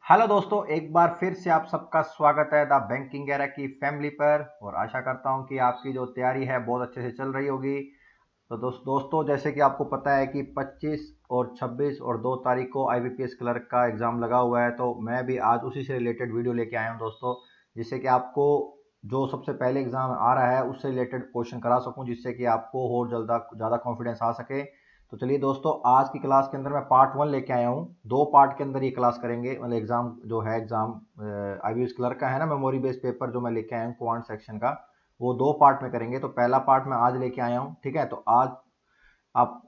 Hello दोस्तों, एक बार फिर से आप सबका स्वागत है द बैंकिंग एरा की फैमिली पर। और आशा करता हूं कि आपकी जो तैयारी है बहुत अच्छे से चल रही होगी। तो दोस्तों जैसे कि आपको पता है कि 25 और 26 और 2 तारीख को आईबीपीएस क्लर्क का एग्ज़ाम लगा हुआ है, तो मैं भी आज उसी से रिलेटेड वीडियो लेके आया हूं दोस्तों, जिससे कि आपको जो सबसे पहले एग्ज़ाम आ रहा है उससे रिलेटेड क्वेश्चन करा सकूं, जिससे कि आपको और ज़्यादा कॉन्फिडेंस आ सके। तो चलिए दोस्तों, आज की क्लास के अंदर मैं पार्ट 1 लेके आया हूँ। 2 पार्ट के अंदर ये क्लास करेंगे, मतलब एग्ज़ाम जो है एग्ज़ाम आईबीपीएस क्लर्क का है ना, मेमोरी बेस्ड पेपर जो मैं लेके आया हूँ क्वांट सेक्शन का, वो 2 पार्ट में करेंगे। तो पहला पार्ट मैं आज लेके आया हूँ, ठीक है। तो आज आप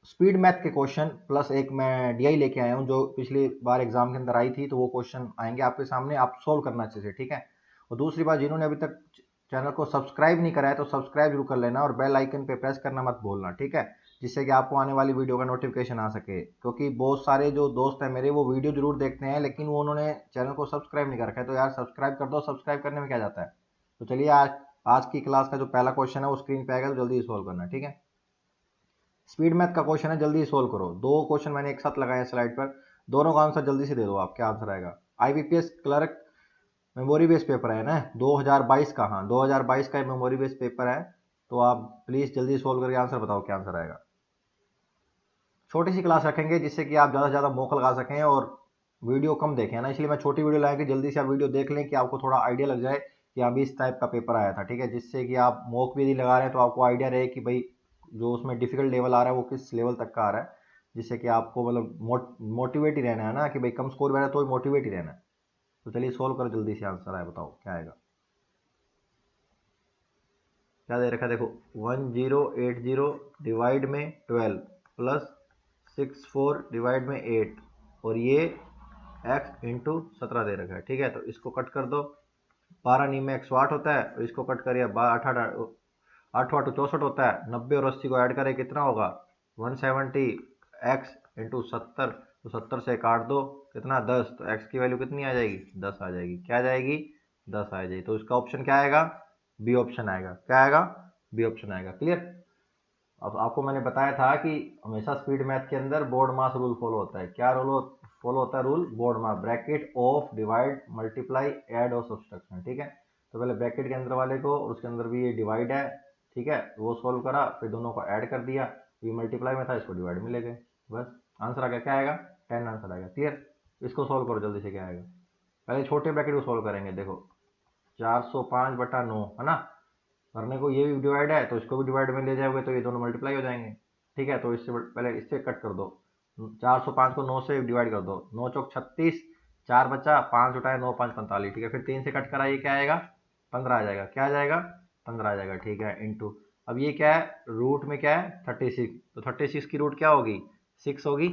स्पीड मैथ के क्वेश्चन प्लस एक मैं डीआई लेके आया हूँ जो पिछली बार एग्जाम के अंदर आई थी, तो वो क्वेश्चन आएंगे आपके सामने, आप सोल्व करना अच्छे से, ठीक है। और दूसरी बात, जिन्होंने अभी तक चैनल को सब्सक्राइब नहीं करा है तो सब्सक्राइब जरूर कर लेना और बेल आइकन पे प्रेस करना मत भूलना, ठीक है, जिससे कि आपको आने वाली वीडियो का नोटिफिकेशन आ सके। क्योंकि बहुत सारे जो दोस्त हैं मेरे, वो वीडियो जरूर देखते हैं लेकिन वो उन्होंने चैनल को सब्सक्राइब नहीं कर रखा है। तो यार सब्सक्राइब कर दो, सब्सक्राइब करने में क्या जाता है। तो चलिए, आज आज की क्लास का जो पहला क्वेश्चन है वो स्क्रीन पे आएगा, तो जल्दी सोल्व करना, ठीक है। स्पीड मैथ का क्वेश्चन है, जल्दी सोल्व करो। दो क्वेश्चन मैंने एक साथ लगाए स्लाइड पर, दोनों का आंसर जल्दी से दे दो। आप क्या आंसर आएगा। IBPS clerk memory based paper है ना 2022 का, हाँ 2022 का मेमोरी बेस्ड पेपर है। तो आप प्लीज जल्दी सोल्व करके आंसर बताओ, क्या आंसर आएगा। छोटी सी क्लास रखेंगे जिससे कि आप ज़्यादा से ज़्यादा मौका लगा सकें और वीडियो कम देखें ना, इसलिए मैं छोटी वीडियो लाया कि जल्दी से आप वीडियो देख लें कि आपको थोड़ा आइडिया लग जाए कि हाँ भी इस टाइप का पेपर आया था, ठीक है। जिससे कि आप मॉक भी यदि लगा रहे हैं तो आपको आइडिया रहे कि भाई जो उसमें डिफिकल्ट लेवल आ रहा है वो किस लेवल तक का आ रहा है, जिससे कि आपको मतलब मोटिवेट ही रहना है ना, कि भाई कम स्कोर बना तो मोटिवेट ही रहना है। तो चलिए सोल्व करो जल्दी से, आंसर आए बताओ क्या आएगा। क्या दे रखा है देखो, 1080 डिवाइड में 12 प्लस 64 डिवाइड में 8, और ये x इंटू 17 दे रखा है, ठीक है। तो इसको कट कर दो, 12 नी में 108 होता है, और इसको कट करिए, 8 8 8 64 होता है, 90 और 80 को ऐड करें कितना होगा 170 x इंटू 70, तो 70 से काट दो कितना 10, तो x की वैल्यू कितनी आ जाएगी 10 आ जाएगी। क्या आ जाएगी 10 आ जाएगी। तो इसका ऑप्शन क्या आएगा, बी ऑप्शन आएगा। क्या आएगा, बी ऑप्शन आएगा। क्लियर। अब आपको मैंने बताया था कि हमेशा स्पीड मैथ के अंदर बोर्ड मास रूल फॉलो होता है। क्या रूल फॉलो होता है, rule board mass, bracket of divide multiply add और सब्सट्रैक्शन, ठीक है। तो पहले ब्रैकेट के अंदर वाले को, और उसके अंदर भी ये डिवाइड है, ठीक है, वो सोल्व करा, फिर दोनों को ऐड कर दिया, ये मल्टीप्लाई में था, इसको डिवाइड में ले गए, बस आंसर आ गया। क्या आएगा 10 आंसर आएगा। क्लियर। इसको सोल्व करो जल्दी से, क्या आएगा। पहले छोटे ब्रैकेट को सोल्व करेंगे, देखो 405/9 है ना, करने को ये भी डिवाइड है तो इसको भी डिवाइड में ले जाओगे तो ये दोनों मल्टीप्लाई हो जाएंगे, ठीक है। तो इससे पहले इससे कट कर दो, 405 को 9 से डिवाइड कर दो, 9 चौक 36, 4 बचा, 5 उठाए, 9 5 45, ठीक है। फिर 3 से कट करा, ये क्या आएगा 15 आ जाएगा। क्या आ जाएगा 15 आ जाएगा, ठीक है, इंटू, अब ये क्या है रूट में क्या है 36, तो 36 की रूट क्या होगी 6 होगी,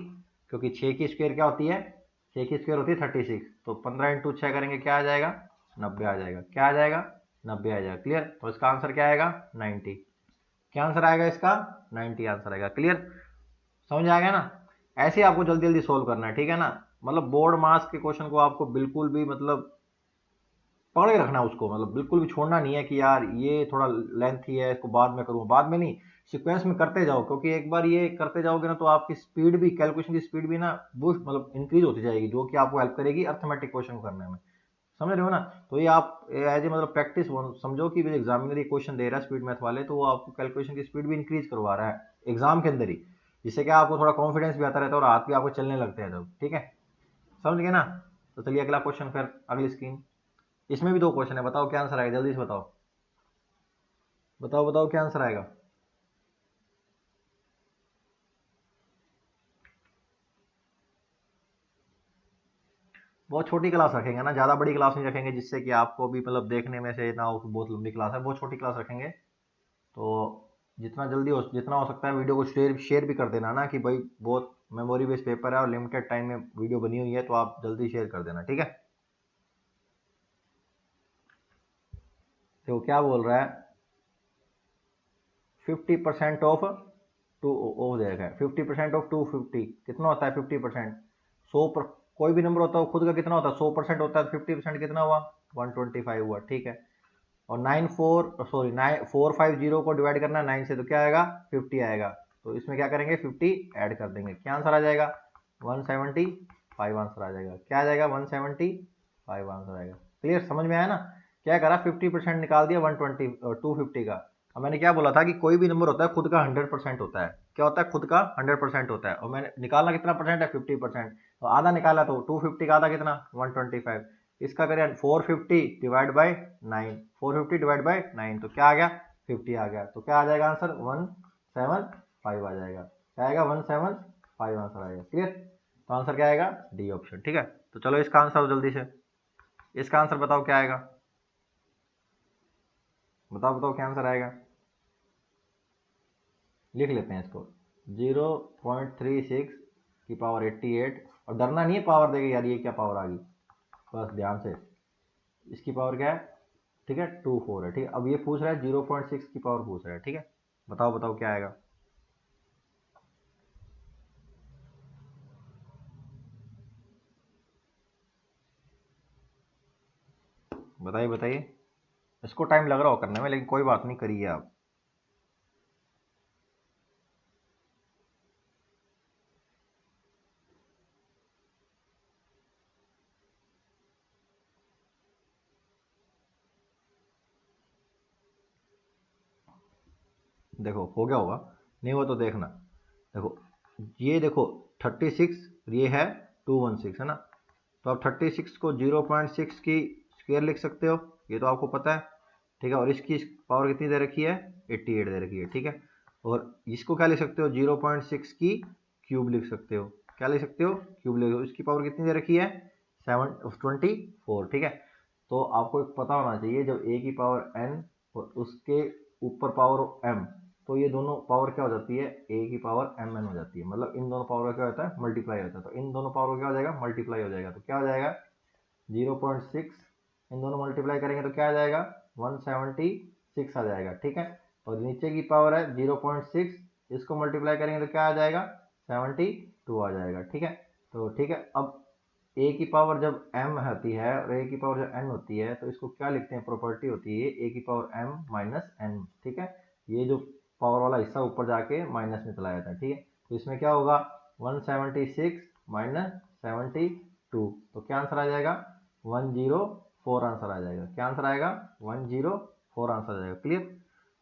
क्योंकि 6 की स्क्वायर क्या होती है 6 की स्क्वायर होती है 36, तो 15 इंटू 6 करेंगे क्या आ जाएगा 90 आ जाएगा। क्या आ जाएगा 90 आ जाएगा। क्लियर। तो इसका आंसर क्या आएगा 90। क्या आंसर आएगा इसका 90 आंसर आएगा। क्लियर। समझ आ गया ना। ऐसे ही आपको जल्दी जल्दी सोल्व करना है, ठीक है ना। मतलब बोर्ड मास के क्वेश्चन को आपको बिल्कुल भी मतलब पकड़े रखना उसको, मतलब बिल्कुल भी छोड़ना नहीं है कि यार ये थोड़ा लेंथी है, इसको बाद में करूँ, बाद में नहीं, सीक्वेंस में करते जाओ। क्योंकि एक बार ये करते जाओगे ना तो आपकी स्पीड भी, कैलकुलेशन की स्पीड भी ना बूस्ट मतलब इंक्रीज होती जाएगी, जो कि आपको हेल्प करेगी अर्थमेटिक क्वेश्चन को करने में। समझ रहे हो ना। तो ये आप एज ए मतलब प्रैक्टिस समझो कि एग्जामिनर ये क्वेश्चन दे रहा है स्पीड मैथ वाले, तो वो आपको कैलकुलेशन की स्पीड भी इंक्रीज करवा रहा है एग्जाम के अंदर ही, जिससे कि आपको थोड़ा कॉन्फिडेंस भी आता रहता है और हाथ भी आपको चलने लगते हैं जब, ठीक है। समझ गए ना। तो चलिए अगला क्वेश्चन, फिर अगली स्क्रीन। इसमें भी 2 क्वेश्चन है, बताओ क्या आंसर आएगा, जल्दी से बताओ, बताओ बताओ क्या आंसर आएगा। बहुत छोटी क्लास रखेंगे ना, ज़्यादा बड़ी क्लास नहीं रखेंगे, जिससे कि आपको भी मतलब देखने में से ना हो कि बहुत लंबी क्लास है, बहुत छोटी क्लास रखेंगे। तो जितना हो सकता है वीडियो को शेयर शेयर भी कर देना ना, कि भाई बहुत मेमोरी बेस्ड पेपर है और लिमिटेड टाइम में वीडियो बनी हुई है, तो आप जल्दी शेयर कर देना, ठीक है। तो क्या बोल रहा है 50% ऑफ टू ओ देगा 50% ऑफ 250 कितना होता है 50%, 100 पर कोई भी नंबर होता है खुद का कितना होता है 100% होता है, 50% कितना हुआ 125 हुआ, ठीक है। और 450 को डिवाइड करना है 9 से, तो क्या आएगा 50 आएगा। तो इसमें क्या करेंगे 50 ऐड कर देंगे, क्या आंसर आ जाएगा 175 175 आंसर आ जाएगा। क्या आ जाएगा? 175 आंसर आएगा। क्लियर, समझ में आया ना? क्या करा, 50% निकाल दिया 120 250 का। अब मैंने क्या बोला था कि कोई भी नंबर होता है खुद का 100% होता है। क्या होता है? खुद का 100% होता है। और मैंने निकालना कितना परसेंट है? 50%। तो आधा निकाला तो 250 का आधा कितना? 125। इसका करें 450 डिवाइड बाई 9, 450 डिवाइड बाई 9 तो क्या आ गया? 50 आ गया। तो क्या आ जाएगा आंसर? 175 आ जाएगा। क्या आएगा? 175 आंसर आएगा। क्लियर? तो आंसर क्या आएगा? D option. ठीक है, तो चलो इसका आंसर जल्दी से, इसका आंसर बताओ क्या आएगा? बताओ बताओ क्या आंसर आएगा? लिख लेते हैं इसको, 0.36 की पावर 88। और डरना नहीं है पावर देके यार ये क्या पावर आ गई, बस ध्यान से, इसकी पावर क्या है? ठीक है, 24 है। ठीक है, अब ये पूछ रहा है 0.6 की पावर पूछ रहा है। ठीक है, बताओ बताओ क्या आएगा? बताइए बताइए। इसको टाइम लग रहा हो करने में, लेकिन कोई बात नहीं, करिए आप। देखो हो गया होगा, नहीं हुआ तो देखना। देखो ये देखो 36, ये है 216 है ना। तो आप 36 को 0.6 की स्क्वायर लिख सकते हो, ये तो आपको पता है। ठीक है, और इसकी पावर कितनी दे रखी है? 88 दे रखी है। ठीक है, और इसको क्या लिख सकते हो? 0.6 की क्यूब लिख सकते हो। क्या लिख सकते हो? क्यूब लिख सकते हो। इसकी पावर कितनी दे रखी है? 724। ठीक है, तो आपको पता होना चाहिए जब a की पावर n और उसके ऊपर पावर m, तो ये दोनों पावर क्या हो जाती है? a की पावर mn हो जाती है। मतलब इन दोनों पावर का क्या होता है? मल्टीप्लाई होता है। तो इन दोनों पावर का क्या हो जाएगा? मल्टीप्लाई हो जाएगा। तो क्या हो जाएगा? 0.6, इन दोनों मल्टीप्लाई करेंगे तो क्या आ जाएगा? 176 आ जाएगा। ठीक है, और नीचे की पावर है 0.6, इसको मल्टीप्लाई करेंगे तो क्या आ जाएगा? 72 आ जाएगा। ठीक है, तो ठीक है, अब a की पावर जब m होती है और a की पावर जब n होती है तो इसको क्या लिखते हैं? प्रॉपर्टी होती है a की पावर m माइनस n। ठीक है, ये जो पावर वाला हिस्सा ऊपर जाके माइनस में चला जाता है। ठीक है, तो इसमें क्या होगा? 176 माइनस 72, तो क्या आंसर आ जाएगा? 104 आंसर आ जाएगा। क्या आंसर आएगा? 104 आंसर आ जाएगा। क्लियर?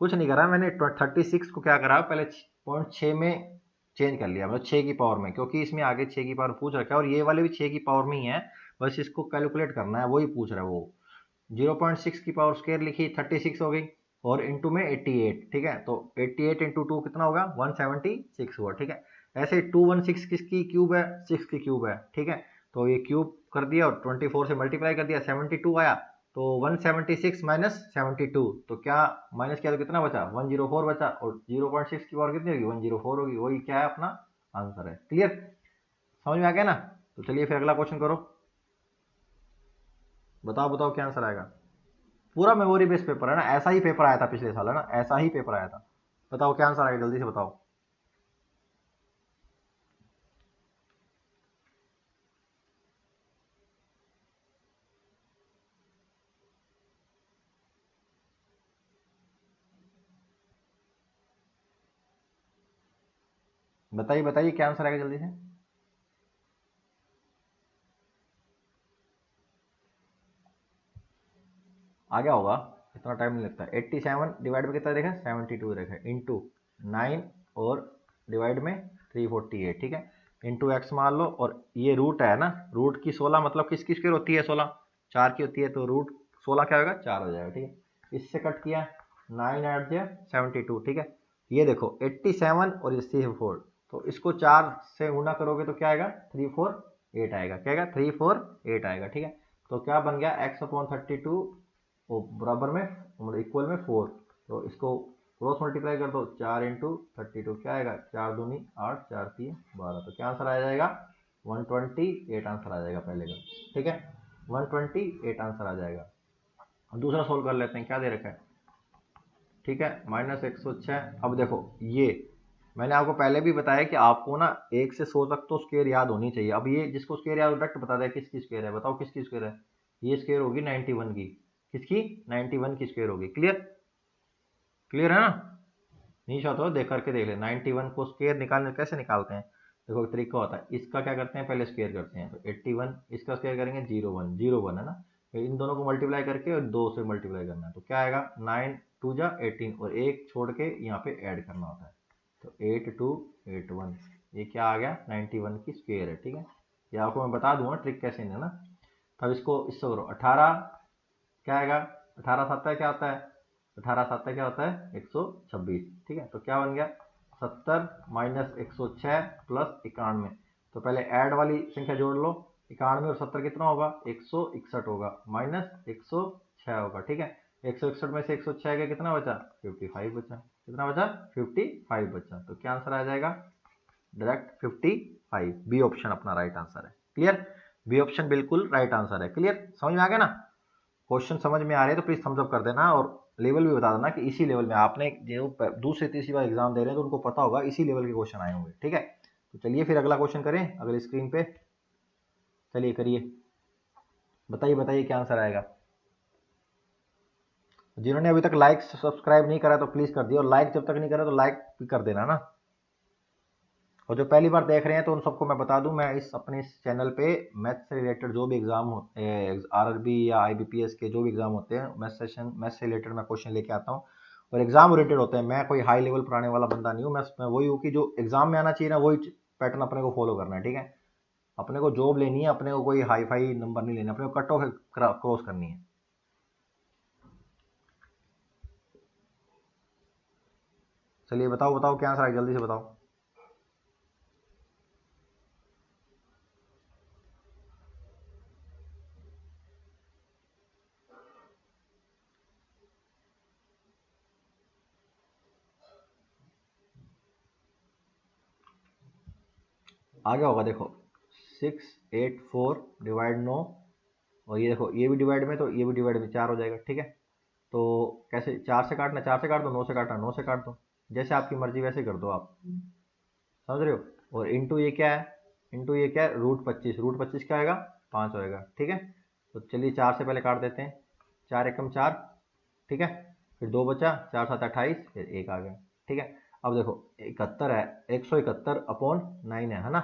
कुछ नहीं करा मैंने, 36 को क्या करा, पहले 0.6 में चेंज कर लिया, मतलब 6 की पावर में, क्योंकि इसमें आगे 6 की पावर पूछ रखा है और ये वाले भी 6 की पावर में ही है। बस इसको कैलकुलेट करना है, वही पूछ रहा है वो। 0.6 की पावर स्क्वायर लिखी, 36 हो गई, और इंटू में 88। ठीक है, तो 88 इंटू 2 कितना होगा? 176 हुआ। ठीक है, ऐसे 216 किसकी क्यूब है? 6 की क्यूब है। ठीक है, तो ये क्यूब कर दिया और 24 से मल्टीप्लाई कर दिया, 72 आया। तो 176 माइनस 72, तो क्या माइनस किया तो कितना बचा? 104 बचा, और 0.6 की पावर कितनी होगी? 104 होगी। वही क्या है? अपना आंसर है। क्लियर? समझ में आ गया ना? तो चलिए फिर अगला क्वेश्चन करो। बताओ बताओ क्या आंसर आएगा? पूरा मेमोरी बेस्ड पेपर है ना, ऐसा ही पेपर आया था पिछले साल, है ना, ऐसा ही पेपर आया था। बताओ क्या आंसर आएगा, जल्दी से बताओ। बताइए बताइए क्या आंसर आएगा जल्दी से। आ गया होगा, इतना टाइम नहीं लगता। 87 डिवाइड में कितना देखा? 72 देखा, इंटू 9 और डिवाइड में 348। ठीक है, इंटू एक्स मान लो, और ये रूट है ना, रूट की 16 मतलब किसकी स्क्वायर होती है? 16 4 की होती है, तो रूट 16 क्या होगा? 4 हो जाएगा। ठीक है, इससे कट किया, 9 ऐड दिया 72। ठीक है, ये देखो 87 और ये 4, तो इसको 4 से गुणा करोगे तो क्या आएगा? 348 आएगा। क्या आएगा? 348 आएगा। ठीक है, तो क्या बन गया? x अपॉन 32 वो बराबर में, मतलब इक्वल में 4, तो इसको क्रॉस मल्टीप्लाई कर दो, 4 इंटू 32 क्या आएगा? 4 दूनी 8, 4 3 12, तो क्या आंसर आ जाएगा? 128 आंसर आ जाएगा पहले का। ठीक है, 128 आंसर आ जाएगा। दूसरा सोल्व कर लेते हैं, क्या दे रखा है? ठीक है, -106। अब देखो ये मैंने आपको पहले भी बताया कि आपको ना 1 से 100 तक तो स्क्वायर याद होनी चाहिए। अब ये जिसको स्क्वायर याद डायरेक्ट बता दें किसकी स्क्वायर है, बताओ किसकी स्क्वायर है? ये स्क्वायर होगी 91 की। किसकी? 91 की स्क्वायर होगी। क्लियर? क्लियर है ना? नहीं चाहते हो देख करके देख ले, 91 को स्क्वायर निकालने कैसे निकालते हैं। देखो एक तरीका होता है, इसका क्या करते हैं, पहले स्क्वायर करते हैं। तो 81 इसका स्क्वायर करेंगे 01 01 है ना, फिर इन दोनों को मल्टीप्लाई करके और 2 से मल्टीप्लाई करना है। तो क्या आएगा 9 2 जा 18 और एक छोड़ के यहाँ पे ऐड करना होता है। तो 8281 ये क्या आ गया 91 की स्क्वायर है। ठीक है, ये आपको मैं बता दूंगा ट्रिक कैसे है ना। तब इसको इससे करो 18 क्या आएगा 18 7 क्या होता है 18 7 क्या होता है 126। ठीक है, तो क्या बन गया 70 माइनस 106 प्लस 91। तो पहले ऐड वाली संख्या जोड़ लो, 91 और 70 कितना होगा 161 होगा, माइनस 106 होगा। ठीक है, 161 में से 106 का कितना बचा 55 बचा। कितना बचा 55 बचा। तो क्या आंसर आ जाएगा डायरेक्ट 55। बी ऑप्शन अपना राइट आंसर है। क्लियर, बी ऑप्शन बिल्कुल राइट आंसर है। क्लियर, समझ में आ गया ना। क्वेश्चन समझ में आ रहे हैं तो प्लीज थम्स अप कर देना और लेवल भी बता देना कि इसी लेवल में आपने जो दूसरी तीसरी बार एग्जाम दे रहे हैं तो उनको पता होगा इसी लेवल के क्वेश्चन आए होंगे। ठीक है, तो चलिए फिर अगला क्वेश्चन करें अगली स्क्रीन पे। चलिए करिए, बताइए बताइए क्या आंसर आएगा। जिन्होंने अभी तक लाइक सब्सक्राइब नहीं करा तो प्लीज कर दिए, और लाइक जब तक नहीं करा तो लाइक भी कर देना ना। और जो पहली बार देख रहे हैं तो उन सबको मैं बता दूं, मैं अपने इस चैनल पे मैथ से रिलेटेड जो भी एग्जाम होते हैं, आरआरबी या आईबीपीएस के जो भी एग्जाम होते हैं, मैथ से रिलेटेड मैं क्वेश्चन लेके आता हूँ और एग्जाम ओरिएंटेड होते हैं। मैं कोई हाई लेवल पढ़ाने वाला बंदा नहीं हूँ, मैं वही हूँ कि जो एग्जाम में आना चाहिए ना वही पैटर्न अपने को फॉलो करना है। ठीक है, अपने को जॉब लेनी है, अपने को कोई हाई फाई नंबर नहीं लेना, अपने को कट ऑफ क्रॉस करनी है। चलिए बताओ बताओ क्या आंसर है, जल्दी से बताओ। आ गया होगा देखो 684 डिवाइड 9, और ये देखो ये भी डिवाइड में तो ये भी डिवाइड में 4 हो जाएगा। ठीक है, तो कैसे 4 से काटना, 4 से काट दो, 9 से काटना 9 से काट दो, जैसे आपकी मर्जी वैसे कर दो आप, समझ रहे हो। और इंटू ये क्या है, इंटू ये क्या है √25, √25 क्या आएगा 5 होएगा। ठीक है, तो चलिए 4 से पहले काट देते हैं, 4 एकम 4। ठीक है, फिर 2 बचा, 4 7 28, फिर 1 आ गया। ठीक है, अब देखो 71 है, 171 अपॉन 9 है ना,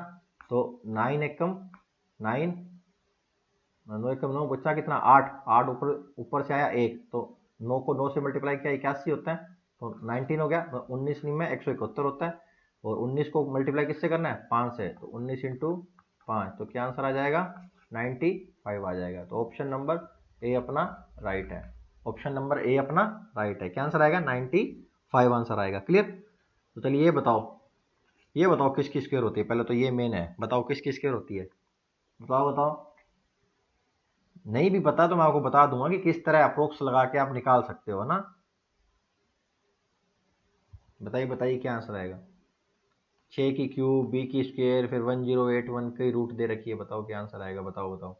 तो 9 एकम 9, 9 एकम 9 बचा कितना 8, 8 ऊपर ऊपर से आया 1, तो 9 को 9 से मल्टीप्लाई किया 81 होता है, तो 19 हो गया। तो 19 नहीं में 171 होता है, और 19 को मल्टीप्लाई किससे करना है 5 से, तो 19 इंटू 5, तो क्या आंसर आ जाएगा 95 आ जाएगा। तो ऑप्शन नंबर ए अपना राइट है, ऑप्शन नंबर ए अपना राइट है। क्या आंसर आएगा 95 आंसर आएगा। क्लियर, तो चलिए ये बताओ किसकी स्क्वायर होती है, पहले तो ये मेन है, बताओ किसकी स्क्वायर होती है, बताओ बताओ। नहीं भी पता तो मैं आपको बता दूंगा कि किस तरह अप्रोक्स लगा के आप निकाल सकते हो ना। बताइए बताइए क्या आंसर आएगा। 6 की क्यूब, बी की स्क्वायर, फिर 1081 की रूट दे रखी है, बताओ क्या आंसर आएगा, बताओ बताओ।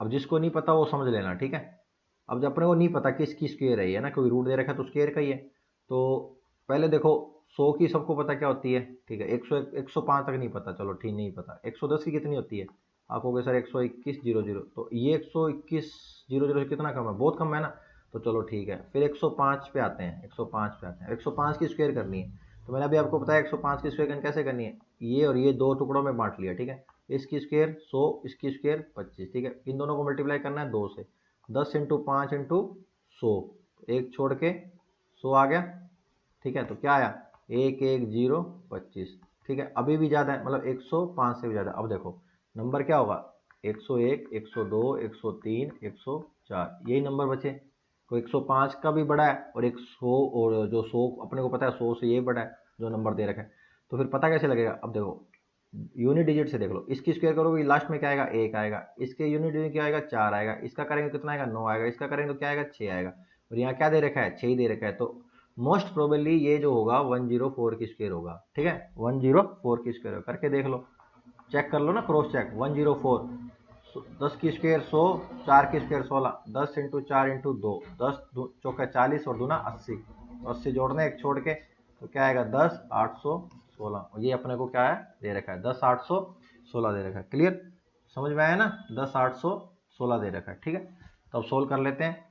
अब जिसको नहीं पता वो समझ लेना। ठीक है, अब जब अपने को नहीं पता किसकी स्क्वायर है ना, कोई रूट दे रखा है तो स्क्वायर का ही है। तो पहले देखो 100 की सबको पता क्या होती है। ठीक है, 105 तक नहीं पता, चलो ठीक नहीं पता। 110 की कितनी होती है, आप कहोगे सर 121 00, तो ये 121 00 कितना कम है, बहुत कम है ना, तो चलो ठीक है। फिर 105 पे आते हैं, 105 पे आते हैं, 105 की स्क्वायर करनी है। तो मैंने अभी आपको बताया 105 की स्क्वायर कैसे करनी है, ये और ये दो टुकड़ों में बांट लिया। ठीक है, इसकी स्क्वायर 100, इसकी स्क्वायर 25। ठीक है, इन दोनों को मल्टीप्लाई करना है 2 से, 10 इंटू 5 इंटू 100, एक छोड़ के 100 आ गया। ठीक है, तो क्या आया 11 0 25। ठीक है, अभी भी ज़्यादा है, मतलब 105 से भी ज़्यादा। अब देखो नंबर क्या होगा 101 102 103 104, यही नंबर बचे। तो 105 का भी बड़ा है और 100, और जो 100 अपने को पता है 100 से ये बड़ा है जो नंबर दे रखा है। तो फिर पता कैसे लगेगा, अब देखो यूनिट डिजिट से देख लो, इसकी स्क्वायर करोगे लास्ट में क्या आएगा 1 आएगा, इसके यूनिट डिजिट क्या आएगा 4 आएगा, इसका करेंगे कितना आएगा 9 आएगा, इसका करेंगे तो क्या आएगा 6 आएगा, और यहाँ क्या दे रखा है 6 ही दे रखा है। तो मोस्ट प्रोबेबली ये जो होगा 104 की स्क्वायर होगा। ठीक है, 104 की स्क्वायर करके देख लो, चेक कर लो ना, क्रॉस चेक। 104, 10 की स्क्वायर 100, 4 की स्क्वायर 16, 10 इंटू 4 इंटू 2, 10 चौका 40 और दूना 80, तो 80 जोड़ने एक छोड़ के, तो क्या आएगा 10 816, और ये अपने को क्या है दे रखा है 10 816 दे रखा है। क्लियर, समझ में आया ना, 10 816 दे रखा है। ठीक है, तो अब सोल्व कर लेते हैं।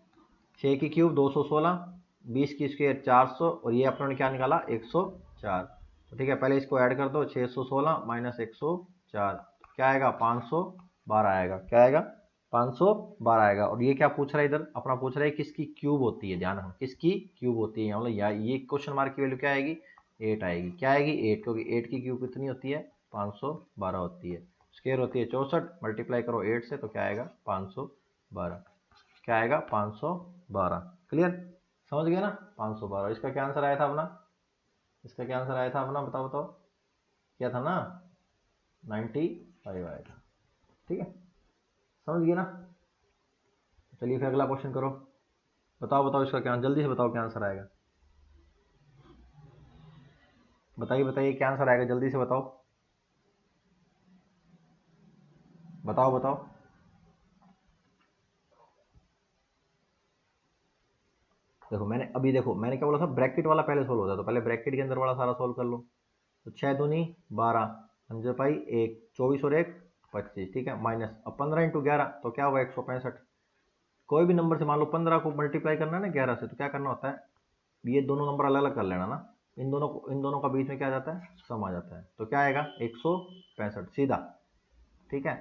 6 की क्यूब 216, 20 की स्क्वायर 400 और ये अपने क्या निकाला 104। तो ठीक है, पहले इसको ऐड कर दो, 616 माइनस 104 क्या आएगा 512 आएगा। क्या आएगा 512 आएगा। और ये क्या पूछ रहा है इधर, अपना पूछ रहा है किसकी क्यूब होती है, ध्यान रखना किसकी क्यूब होती है, मतलब ये क्वेश्चन मार्क की वैल्यू क्या आएगी 8 आएगी। क्या आएगी 8, क्योंकि 8 की क्यूब कितनी होती है 512 होती है। स्क्वायर होती है 64, मल्टीप्लाई करो 8 से तो क्या आएगा 512। क्या आएगा 512। क्लियर, समझ गए ना 512। इसका क्या आंसर आया था अपना, इसका क्या आंसर आया था अपना, बताओ बताओ क्या था ना 95 आया था। ठीक है, समझ गए ना। चलिए फिर अगला क्वेश्चन करो। बताओ बताओ इसका क्या, जल्दी से बताओ क्या आंसर आएगा। बताइए बताइए क्या आंसर आएगा, जल्दी से बताओ बताओ बताओ। देखो मैंने क्या बोला था, ब्रैकेट वाला पहले सोल्व होता है, तो पहले ब्रैकेट के अंदर वाला सारा सोल्व कर लो। तो 6 दूनी 12, 5 पाई 1, 24 और 1 25। ठीक है, माइनस अब 15 इंटू 11 तो क्या हुआ 165। कोई भी नंबर से मान लो 15 को मल्टीप्लाई करना है ना 11 से, तो क्या करना होता है, ये दोनों नंबर अलग अलग कर लेना ना, इन दोनों का बीच में क्या आ जाता है सम आ जाता है। तो क्या आएगा 165 सीधा। ठीक है,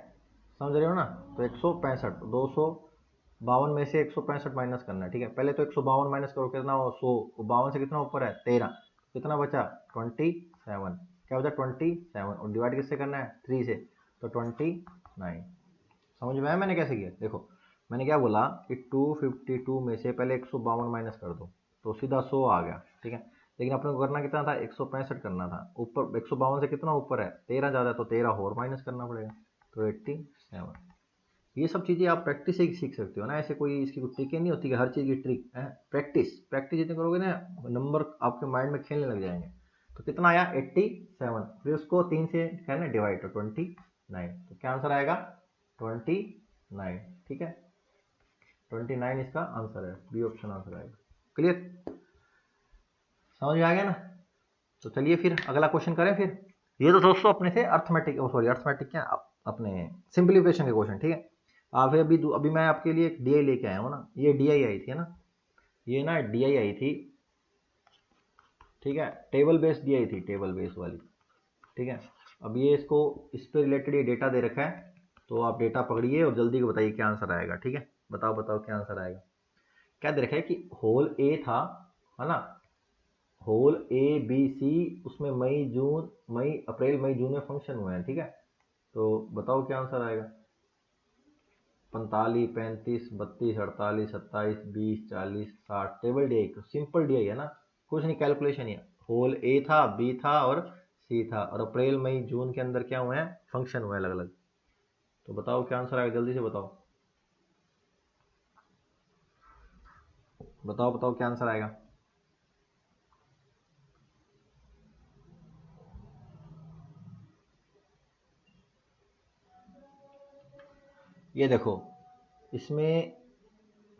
समझ रहे हो ना। तो 165, 252 में से 165 माइनस करना है। ठीक है, पहले तो 152 माइनस करो, कितना हो 100, 52 से कितना ऊपर है 13, कितना बचा 27। क्या बचा 27, और डिवाइड किससे करना है 3 से, तो 29। समझ में आया मैंने कैसे किया। देखो मैंने क्या बोला कि 252 में से पहले 152 माइनस कर दो तो सीधा 100 आ गया। ठीक है, लेकिन अपने को करना कितना था 165 करना था। ऊपर 152 से कितना ऊपर है 13 ज़्यादा है, तो 13 और माइनस करना पड़ेगा, तो 87। ये सब चीज़ें आप प्रैक्टिस से ही सीख सकते हो ना, ऐसे कोई इसकी कोई ट्रिक नहीं होती कि हर चीज़ की ट्रिक है। प्रैक्टिस प्रैक्टिस जितने करोगे ना, नंबर आपके माइंड में खेलने लग जाएंगे। तो कितना आया 87, फिर उसको 3 से कहना डिवाइड, तो 29। तो क्या आंसर आएगा 29। ठीक है, 29 इसका आंसर है, बी ऑप्शन आंसर आएगा। क्लियर, समझ में आ गया ना। तो चलिए फिर अगला क्वेश्चन करें फिर। ये तो दोस्तों अपने थे अर्थमेटिक, सॉरी अर्थमेटिक क्या, अपने सिंप्लीफिकेशन के क्वेश्चन। ठीक है, आप अभी मैं आपके लिए एक डीआई लेके आया हूँ ना, ये डीआई आई थी ना, ये ना डीआई आई थी। ठीक है, टेबल बेस्ड डीआई थी, टेबल बेस्ड वाली। ठीक है, अब ये इसको इस पे रिलेटेड ये डेटा दे रखा है, तो आप डेटा पकड़िए और जल्दी को बताइए क्या आंसर आएगा। ठीक है, बताओ बताओ क्या आंसर आएगा। क्या दे रखा है कि होल ए था, है ना, होल ए बी सी, उसमें मई अप्रैल मई जून में फंक्शन हुए हैं। ठीक है, तो बताओ क्या आंसर आएगा। 45, 35, 32, 48, 27, 20, 40, 60। Table D I, simple D I है ना, कुछ नहीं कैलकुलेशन ही है। होल ए था, बी था और सी था, और अप्रैल मई जून के अंदर क्या हुए हैं फंक्शन हुए अलग अलग। तो बताओ क्या आंसर आएगा, जल्दी से बताओ बताओ बताओ क्या आंसर आएगा। ये देखो इसमें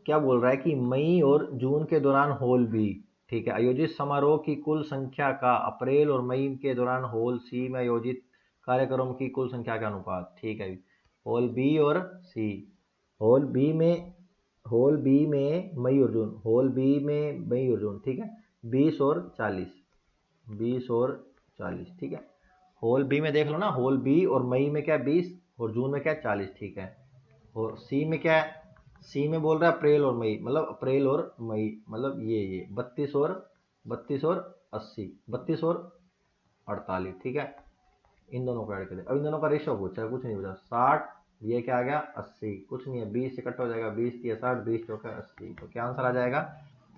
क्या बोल रहा है कि मई और जून के दौरान होल बी, ठीक है, आयोजित समारोह की कुल संख्या का अप्रैल और मई के दौरान होल सी में आयोजित कार्यक्रम की कुल संख्या का अनुपात। ठीक है, होल बी और सी, होल बी में होल बी में मई और जून, होल बी में मई और जून। ठीक है, 20 और 40, 20 और 40। ठीक है, होल बी में देख लो ना, होल बी और मई में क्या 20 और जून में क्या 40। ठीक है, और सी में क्या है, सी में बोल रहा है अप्रैल और मई, मतलब अप्रैल और मई, मतलब ये 32 और 80, 32 और 48। ठीक है, इन दोनों को ऐड करें। अब इन दोनों का रेशो पूछा है, कुछ नहीं पूछा। 60, ये क्या आ गया 80, कुछ नहीं है, 20 से कट हो जाएगा, 20 या 60, 20 चौका 80। तो क्या आंसर आ जाएगा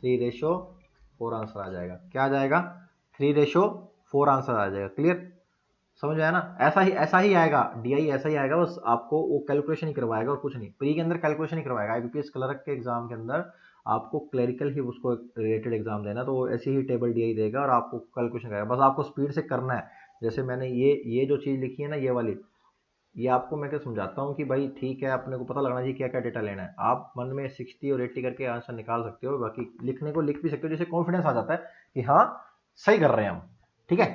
3:4 आंसर आ जाएगा। क्या आ जाएगा 3:4 आंसर आ जाएगा। क्लियर, समझ आया ना। ऐसा ही आएगा डीआई, ऐसा ही आएगा, बस आपको वो कैलकुलेशन ही करवाएगा और कुछ नहीं। प्री के अंदर कैलकुलेशन ही करवाएगा, आईबीपीएस क्लर्क के एग्जाम के अंदर आपको क्लरिकल ही उसको रिलेटेड एग्जाम देना, तो ऐसी ही टेबल डीआई देगा और आपको कैलकुलेशन करेगा, बस आपको स्पीड से करना है। जैसे मैंने ये जो चीज़ लिखी है ना, ये वाली, ये आपको मैं क्या समझाता हूँ कि भाई ठीक है, अपने को पता लगना चाहिए क्या क्या डेटा लेना है। आप मन में 60 और 80 करके आंसर निकाल सकते हो, बाकी लिखने को लिख भी सकते हो, जिससे कॉन्फिडेंस आ जाता है कि हाँ सही कर रहे हैं हम। ठीक है,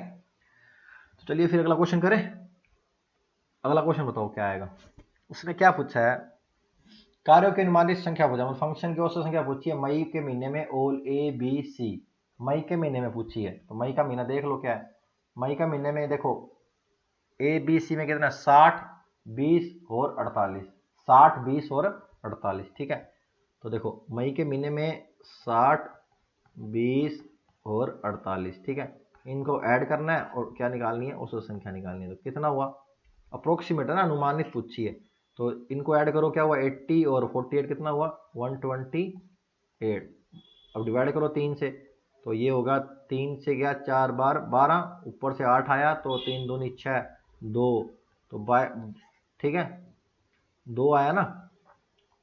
तो चलिए फिर अगला क्वेश्चन करें। अगला क्वेश्चन बताओ क्या आएगा। उसने क्या पूछा है कार्यों की अनुमानित संख्या पूछा, फंक्शन की औसत संख्या पूछी है मई के महीने में ऑल ए बी सी, मई के महीने में पूछी है। तो मई का महीना देख लो क्या है, मई का महीने में देखो ए बी सी में कितना 60 20 और 48, 60 20 और 48, ठीक है। तो देखो मई के महीने में 60 20 और 48, ठीक है। इनको ऐड करना है और क्या निकालनी है, औसत संख्या निकालनी है। तो कितना हुआ, अप्रोक्सीमेट है ना, अनुमानित पूछी है। तो इनको ऐड करो, क्या हुआ 80 और 48 कितना हुआ 128। अब डिवाइड करो 3 से, तो ये होगा 3 से गया 4 बार 12, ऊपर से 8 आया तो 3 दूनी 6 2, तो बाय ठीक है 2 आया ना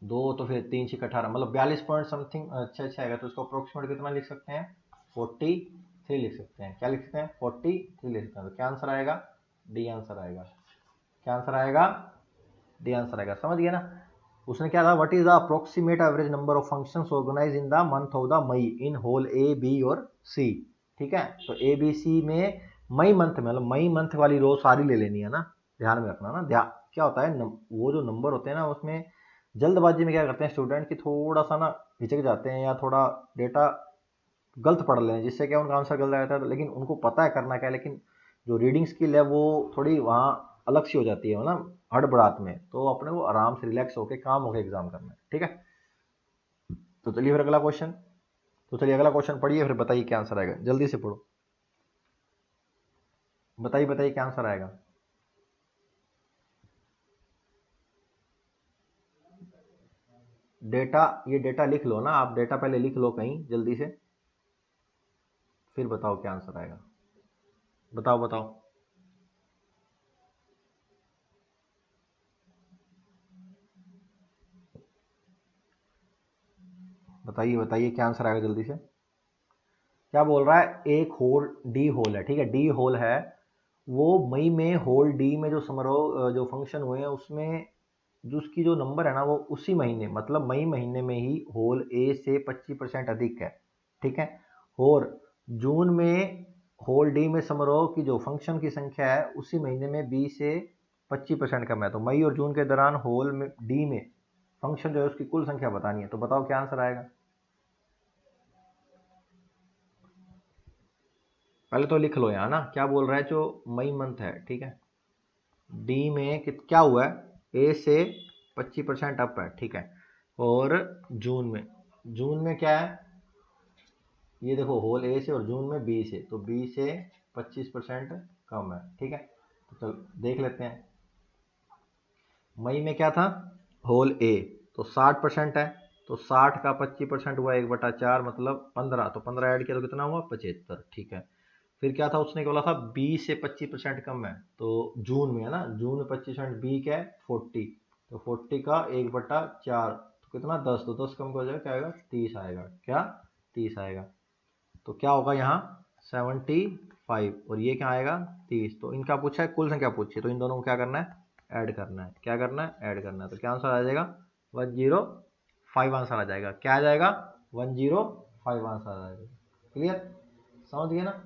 2, तो फिर 3 6 18 मतलब 42 पॉइंट समथिंग अच्छा अच्छा आएगा। तो इसको अप्रोक्सीमेट कितना लिख सकते हैं 43 लिख सकते हैं। क्या लिख सकते हैं 43 लिख सकते हैं। तो क्या आंसर आएगा, डी आंसर आएगा। क्या आंसर आएगा, डी आंसर आएगा। समझ गया ना। उसने क्या था, what is the approximate average number of functions organise in the month of the May in whole A B और सी, ठीक है। तो ए बी सी में मई मंथ में, मतलब मई मंथ वाली रो सारी ले लेनी है ना, ध्यान में रखना ना। ध्यान क्या होता है वो जो नंबर होते हैं ना, उसमें जल्दबाजी में क्या करते हैं स्टूडेंट की थोड़ा सा ना हिचक जाते हैं या थोड़ा डेटा गलत पढ़ लें, जिससे क्या उनका आंसर गलत आता है। लेकिन उनको पता है करना क्या है, लेकिन जो रीडिंग स्किल है वो थोड़ी वहाँ अलग सी हो जाती है ना हड़बड़ाहट में। तो अपने को आराम से रिलैक्स होकर काम होकर एग्जाम करना है, ठीक है। तो चलिए फिर अगला क्वेश्चन, तो चलिए अगला क्वेश्चन पढ़िए, फिर बताइए क्या आंसर आएगा, जल्दी से पढ़ो, बताइए बताइए क्या आंसर आएगा। डेटा, ये डेटा लिख लो ना आप, डेटा पहले लिख लो कहीं जल्दी से, फिर बताओ क्या आंसर आएगा। बताओ बताओ, बताइए बताइए क्या आंसर आएगा जल्दी से। क्या बोल रहा है, एक होल डी होल है, ठीक है, डी होल है। वो मई में होल डी में जो समारोह जो फंक्शन हुए हैं उसमें जो उसकी जो नंबर है ना वो उसी महीने मतलब मई महीने में ही होल ए से 25% अधिक है, ठीक है। और जून में होल डी में समारोह की जो फंक्शन की संख्या है उसी महीने में बी से 25% कम है। तो मई और जून के दौरान होल में डी में फंक्शन जो है उसकी कुल संख्या बतानी है। तो बताओ क्या आंसर आएगा। पहले तो लिख लो यहाँ ना, क्या बोल रहा है, जो मई मंथ है, ठीक है, डी में क्या हुआ है, ए से 25% अप है, ठीक है। और जून में क्या है, ये देखो होल ए से और जून में बी से, तो बी से 25% कम है, ठीक है। तो चल देख लेते हैं, मई में क्या था होल ए, तो 60% है, तो 60 का 25% हुआ 1/4 मतलब 15, तो 15 ऐड किया तो कितना हुआ 75, ठीक है। फिर क्या था, उसने बोला था बी से 25% कम है, तो जून में है ना, जून में 25%, बी क्या है 40, तो 40 का 1/4 तो कितना 10, तो 10 कम हो जाएगा, क्या आएगा 30 आएगा, क्या 30 आएगा। तो क्या होगा यहाँ 75 और ये क्या आएगा 30। तो इनका पूछा है कुल संख्या पूछी है, तो इन दोनों को क्या करना है ऐड करना है, क्या करना है ऐड करना है। तो क्या आंसर आ जाएगा 105 आंसर आ जाएगा। क्या आ जाएगा 105 आंसर आ जाएगा। क्लियर, समझ गए ना।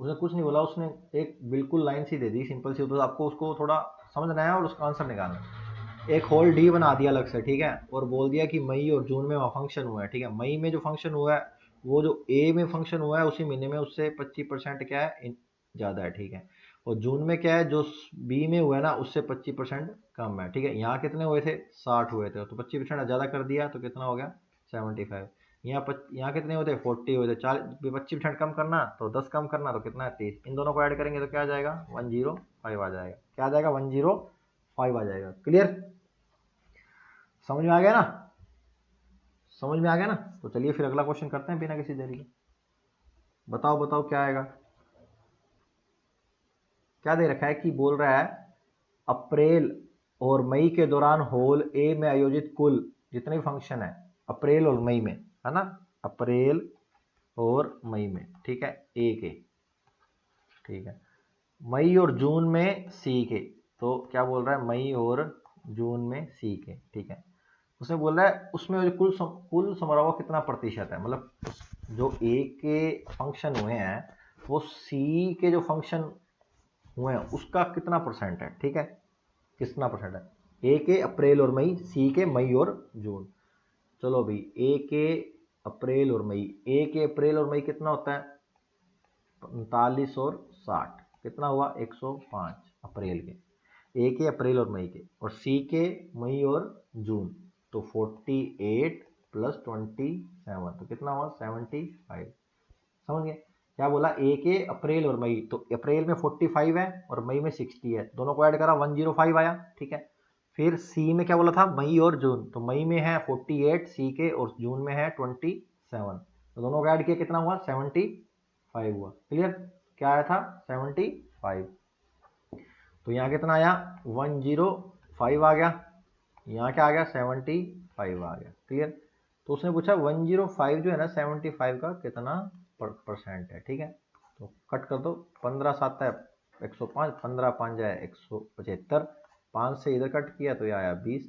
उसने कुछ नहीं बोला, उसने एक बिल्कुल लाइन सी दे दी सिंपल सी, तो आपको उसको थोड़ा समझना है और उसका आंसर निकालना है। एक होल डी बना दिया अलग से, ठीक है, और बोल दिया कि मई और जून में वहाँ फंक्शन हुआ है, ठीक है। मई में जो फंक्शन हुआ है वो जो ए में फंक्शन हुआ है उसी महीने में उससे 25% क्या है ज़्यादा है, ठीक है। और जून में क्या है जो बी में हुआ है ना उससे 25% कम है, ठीक है। यहाँ कितने हुए थे 60 हुए थे, तो 25% ज़्यादा कर दिया तो कितना हो गया 75। यहाँ कितने होते 40 होते, 25% कम करना तो 10 कम करना तो कितना है 30, इन दोनों को ऐड करेंगे तो क्या आ जाएगा 105 आ जाएगा। क्या आ जाएगा 105 आ जाएगा। क्लियर, समझ में आ गया ना, समझ में आ गया ना। तो चलिए फिर अगला क्वेश्चन करते हैं बिना किसी देरी के। बताओ बताओ क्या आएगा। क्या दे रखा है कि बोल रहा है अप्रैल और मई के दौरान होल ए में आयोजित कुल जितने फंक्शन है अप्रैल और मई में, है ना, अप्रैल और मई में, ठीक है, ए के, ठीक है, मई और जून में सी के। तो क्या बोल रहा है मई और जून में सी के, ठीक है। उसने बोल रहा है उसमें जो कुल समारोह कितना प्रतिशत है, मतलब जो ए के फंक्शन हुए हैं वो सी के जो फंक्शन हुए हैं उसका कितना परसेंट है, ठीक है, कितना परसेंट है। ए के अप्रैल और मई, सी के मई और जून। चलो भाई, ए के अप्रैल और मई, ए के अप्रैल और मई कितना होता है 45 और 60, कितना हुआ 105 अप्रैल के, ए के अप्रैल और मई के, और सी के मई और जून, तो 48 प्लस 27 तो कितना हुआ 75। समझ गए क्या बोला, ए के अप्रैल और मई, तो अप्रैल में 45 है और मई में 60 है, दोनों को ऐड करा 105 आया, ठीक है। फिर सी में क्या बोला था मई और जून, तो मई में है 48 सी के और जून में है 27, तो दोनों को ऐड किया कितना हुआ 75 हुआ। क्लियर, क्या आया था 75, तो यहाँ कितना आया 105 आ गया, यहाँ क्या आ गया 75 आ गया। क्लियर, तो उसने पूछा 105 जो है ना 75 का कितना परसेंट है, ठीक है। तो कट कर दो, 15 7 है 105, 15 5 है 175, 5 से इधर कट किया तो ये आया 20,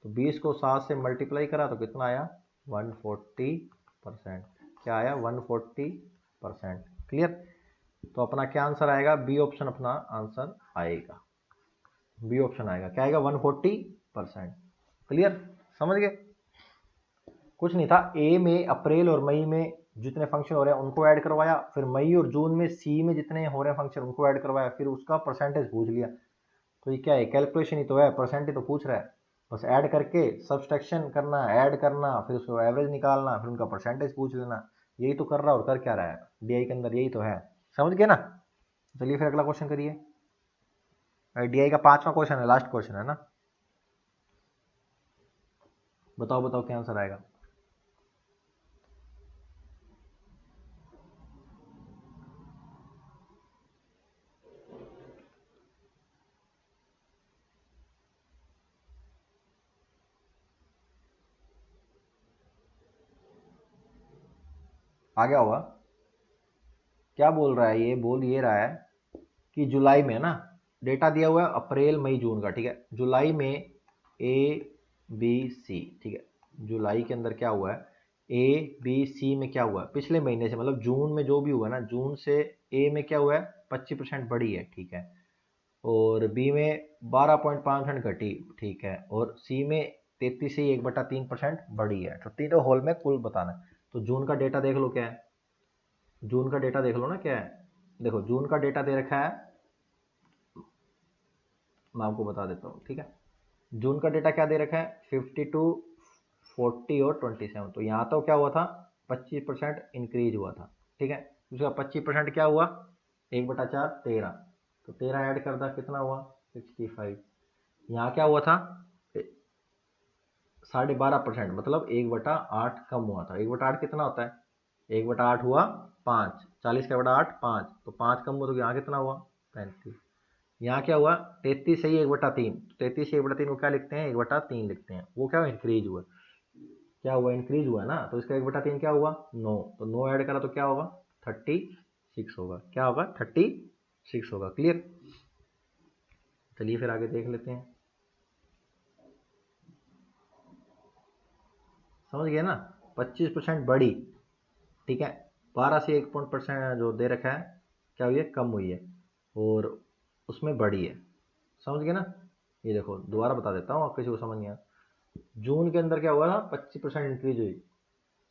तो 20 को 7 से मल्टीप्लाई करा तो कितना आया 140%, क्या आया 140%। क्लियर, तो अपना क्या आंसर आएगा, बी ऑप्शन अपना आंसर आएगा, बी ऑप्शन आएगा, क्या आएगा 140%। क्लियर, समझ गए, कुछ नहीं था, ए में अप्रैल और मई में जितने फंक्शन हो रहे हैं उनको ऐड करवाया, फिर मई और जून में सी में जितने हो रहे हैं फंक्शन उनको ऐड करवाया, फिर उसका परसेंटेज पूछ लिया। तो ये क्या है, कैलकुलेशन ही तो है, परसेंटेज तो पूछ रहा है, बस ऐड करके सब्सट्रैक्शन करना, ऐड करना, फिर उसको एवरेज निकालना, फिर उनका परसेंटेज पूछ लेना, यही तो कर रहा है और कर क्या रहा है डीआई के अंदर, यही तो है। समझ गए ना, चलिए फिर अगला क्वेश्चन करिए, डीआई का 5वां क्वेश्चन है, लास्ट क्वेश्चन है ना, बताओ बताओ क्या आंसर आएगा। आ गया होगा, क्या बोल रहा है ये, बोल ये रहा है कि जुलाई में ना डेटा दिया हुआ है अप्रैल मई जून का, ठीक है, जुलाई में ए बी सी, ठीक है, जुलाई के अंदर क्या हुआ है ए बी सी में क्या हुआ है पिछले महीने से, मतलब जून में जो भी हुआ ना, जून से ए में क्या हुआ है 25% बढ़ी है, ठीक है, और बी में 12.5% घटी, ठीक है, और सी में 33 से 1/3% बढ़ी है, तो तीनों होल में कुल बताना है। तो जून का डेटा देख लो क्या है, जून का डेटा देख लो ना क्या है, देखो जून का डेटा दे रखा है, मैं आपको बता देता हूँ, ठीक है, जून का डेटा क्या दे रखा है 52, 40 और 27, तो यहाँ तो क्या हुआ था 25% इंक्रीज हुआ था, ठीक है, उसका 25% क्या हुआ 1/4 13, तो 13 ऐड कर दा कितना हुआ 65, यहाँ क्या हुआ था 12.5%, मतलब 1/8 कम हुआ था, 1/8 कितना होता है 1/8 हुआ 5, 40 का बटा 8 5, तो 5 कम हुआ तो यहाँ कितना हुआ 35, यहाँ क्या हुआ 33 सही 1/3, 33 से 1/3 को क्या लिखते हैं 1/3 लिखते हैं, वो क्या इंक्रीज हुआ, क्या हुआ इंक्रीज हुआ ना, तो इसका 1/3 क्या हुआ 9, तो 9 ऐड करा तो क्या होगा 36 होगा, क्या होगा 36 होगा। क्लियर, चलिए फिर आगे देख लेते हैं, समझ गए ना, 25% बढ़ी, ठीक है, 12 से 1% जो दे रखा है क्या हुई है कम हुई है, और उसमें बढ़ी है, समझ गए ना। ये देखो दोबारा बता देता हूँ, आप किसी को समझ नहीं आया, जून के अंदर क्या हुआ था 25% इंक्रीज हुई,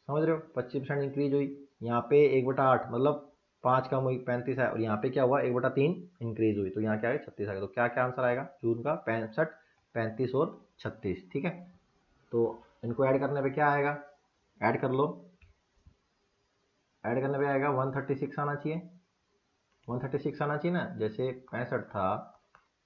समझ रहे हो 25% इंक्रीज हुई, यहाँ पे 1/8 मतलब 5 कम हुई 35 है, और यहाँ पे क्या हुआ 1/3 इंक्रीज हुई, तो यहाँ क्या है 36 आ गया, तो क्या क्या आंसर आएगा जून का 65, 35 और 36, ठीक है। तो इनको ऐड करने पे क्या आएगा, ऐड कर लो, ऐड करने पे आएगा 136 आना चाहिए, 136 आना चाहिए ना, जैसे 65 था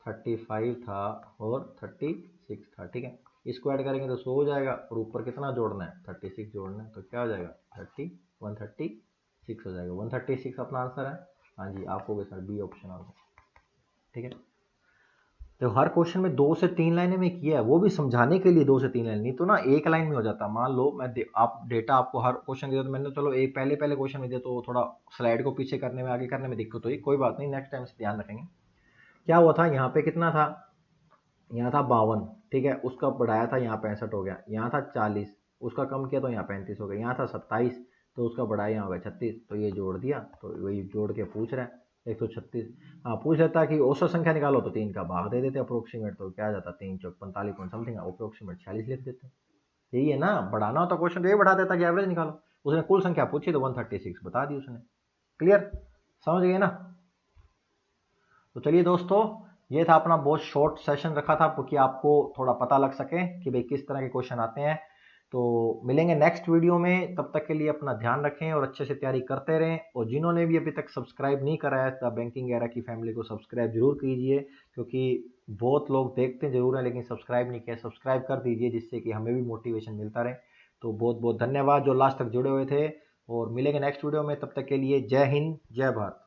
35 था और 36 था, ठीक है, इसको ऐड करेंगे तो 100 हो जाएगा, और ऊपर कितना जोड़ना है 36 जोड़ना है, तो क्या हो जाएगा 136 हो जाएगा, 136 अपना आंसर है। हाँ जी, आपको भी सर बी ऑप्शन आंसर, ठीक है। तो हर क्वेश्चन में 2 से 3 लाइनें में किया है, वो भी समझाने के लिए 2 से 3 लाइन, नहीं तो ना एक लाइन में हो जाता, मान लो मैं आप डेटा आपको हर क्वेश्चन दिया, तो मैंने चलो एक पहले पहले क्वेश्चन में दिया तो थोड़ा स्लाइड को पीछे करने में आगे करने में दिक्कत हुई, कोई बात नहीं, नेक्स्ट टाइम से ध्यान रखेंगे। क्या हुआ था यहाँ पे कितना था, यहाँ था 52, ठीक है, उसका बढ़ाया था यहाँ 65 हो गया, यहाँ था 40, उसका कम किया तो यहाँ 35 हो गया, यहाँ था 27, तो उसका बढ़ाया यहाँ हो गया 36, तो ये जोड़ दिया, तो वही जोड़ के पूछ रहा है, 136। हाँ, पूछ लेता कि औसत संख्या निकालो तो 3 का भाग दे देते अप्रोक्सीमेट, तो क्या आ जाता 3 चौक 45 पॉइंट समथिंग, अप्रोक्सीमेट 46 लिख देते। यही है ना, बढ़ाना हो तो क्वेश्चन तो ये बढ़ा देता कि एवरेज निकालो। उसने कुल संख्या पूछी तो 136 बता दी उसने। क्लियर, समझ गए ना। तो चलिए दोस्तों, ये था अपना बहुत शॉर्ट सेशन रखा था क्योंकि आपको थोड़ा पता लग सके कि भाई किस तरह के क्वेश्चन आते हैं। तो मिलेंगे नेक्स्ट वीडियो में, तब तक के लिए अपना ध्यान रखें और अच्छे से तैयारी करते रहें। और जिन्होंने भी अभी तक सब्सक्राइब नहीं करा है द बैंकिंग एरा की फैमिली को सब्सक्राइब जरूर कीजिए, क्योंकि बहुत लोग देखते जरूर हैं लेकिन सब्सक्राइब नहीं किया। सब्सक्राइब कर दीजिए जिससे कि हमें भी मोटिवेशन मिलता रहे। तो बहुत बहुत धन्यवाद जो लास्ट तक जुड़े हुए थे, और मिलेंगे नेक्स्ट वीडियो में, तब तक के लिए जय हिंद जय भारत।